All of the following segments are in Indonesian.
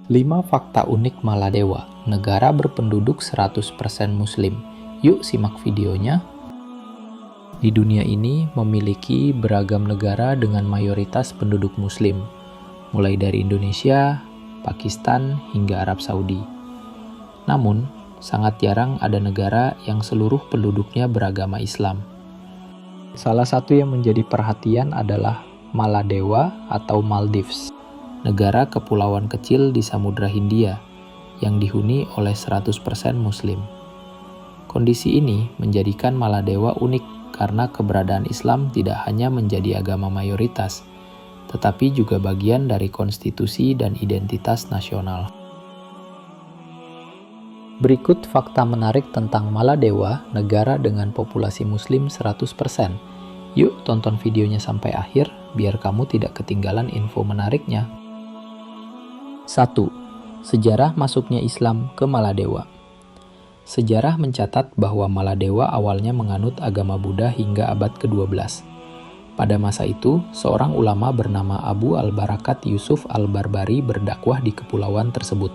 5 fakta unik Maladewa, negara berpenduduk 100% Muslim. Yuk simak videonya. Di dunia ini memiliki beragam negara dengan mayoritas penduduk Muslim, mulai dari Indonesia, Pakistan, hingga Arab Saudi. Namun, sangat jarang ada negara yang seluruh penduduknya beragama Islam. Salah satu yang menjadi perhatian adalah Maladewa atau Maldives, negara kepulauan kecil di Samudra Hindia yang dihuni oleh 100% Muslim. Kondisi ini menjadikan Maladewa unik karena keberadaan Islam tidak hanya menjadi agama mayoritas, tetapi juga bagian dari konstitusi dan identitas nasional. Berikut fakta menarik tentang Maladewa, negara dengan populasi Muslim 100%. Yuk tonton videonya sampai akhir, biar kamu tidak ketinggalan info menariknya. 1. Sejarah masuknya Islam ke Maladewa. Sejarah mencatat bahwa Maladewa awalnya menganut agama Buddha hingga abad ke-12. Pada masa itu, seorang ulama bernama Abu al-Barakat Yusuf al-Barbari berdakwah di kepulauan tersebut.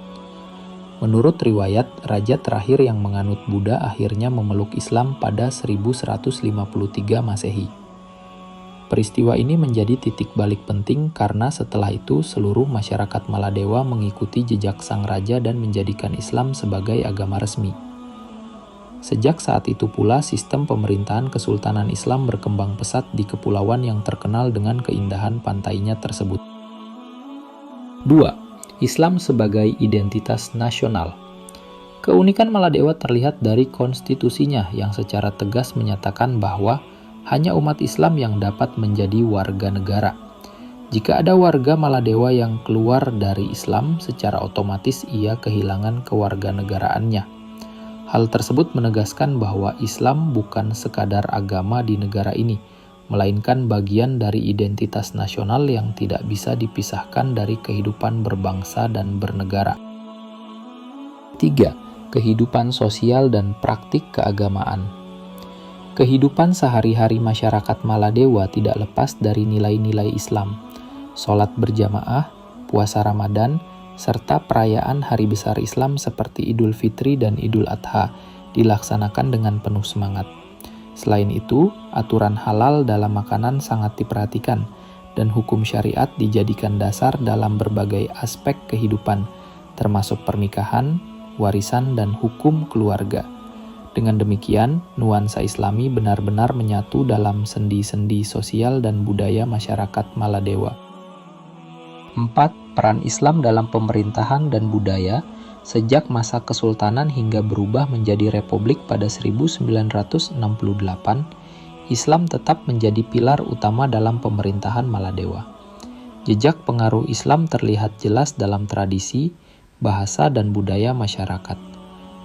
Menurut riwayat, raja terakhir yang menganut Buddha akhirnya memeluk Islam pada 1153 Masehi. Peristiwa ini menjadi titik balik penting karena setelah itu seluruh masyarakat Maladewa mengikuti jejak sang raja dan menjadikan Islam sebagai agama resmi. Sejak saat itu pula sistem pemerintahan Kesultanan Islam berkembang pesat di kepulauan yang terkenal dengan keindahan pantainya tersebut. 2. Islam sebagai identitas nasional. Keunikan Maladewa terlihat dari konstitusinya yang secara tegas menyatakan bahwa hanya umat Islam yang dapat menjadi warga negara. Jika ada warga Maladewa yang keluar dari Islam, secara otomatis ia kehilangan kewarganegaraannya. Hal tersebut menegaskan bahwa Islam bukan sekadar agama di negara ini, melainkan bagian dari identitas nasional yang tidak bisa dipisahkan dari kehidupan berbangsa dan bernegara. 3. Kehidupan sosial dan praktik keagamaan. Kehidupan sehari-hari masyarakat Maladewa tidak lepas dari nilai-nilai Islam. Sholat berjamaah, puasa Ramadan, serta perayaan hari besar Islam seperti Idul Fitri dan Idul Adha dilaksanakan dengan penuh semangat. Selain itu, aturan halal dalam makanan sangat diperhatikan, dan hukum syariat dijadikan dasar dalam berbagai aspek kehidupan, termasuk pernikahan, warisan, dan hukum keluarga. Dengan demikian, nuansa Islami benar-benar menyatu dalam sendi-sendi sosial dan budaya masyarakat Maladewa. 4. Peran Islam dalam pemerintahan dan budaya. Sejak masa kesultanan hingga berubah menjadi republik pada 1968, Islam tetap menjadi pilar utama dalam pemerintahan Maladewa. Jejak pengaruh Islam terlihat jelas dalam tradisi, bahasa, dan budaya masyarakat.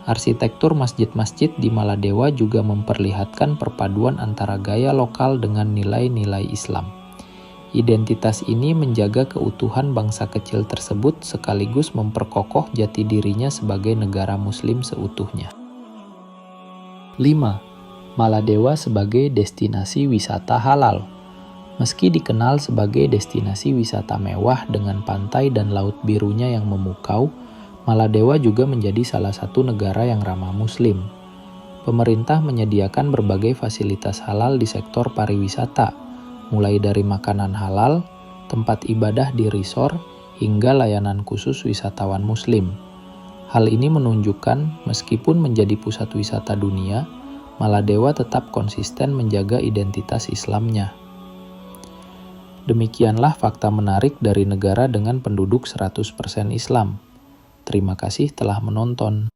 Arsitektur masjid-masjid di Maladewa juga memperlihatkan perpaduan antara gaya lokal dengan nilai-nilai Islam. Identitas ini menjaga keutuhan bangsa kecil tersebut sekaligus memperkokoh jati dirinya sebagai negara Muslim seutuhnya. 5. Maladewa sebagai destinasi wisata halal. Meski dikenal sebagai destinasi wisata mewah dengan pantai dan laut birunya yang memukau, Maladewa juga menjadi salah satu negara yang ramah Muslim. Pemerintah menyediakan berbagai fasilitas halal di sektor pariwisata, mulai dari makanan halal, tempat ibadah di resort, hingga layanan khusus wisatawan Muslim. Hal ini menunjukkan meskipun menjadi pusat wisata dunia, Maladewa tetap konsisten menjaga identitas Islamnya. Demikianlah fakta menarik dari negara dengan penduduk 100% Islam. Terima kasih telah menonton.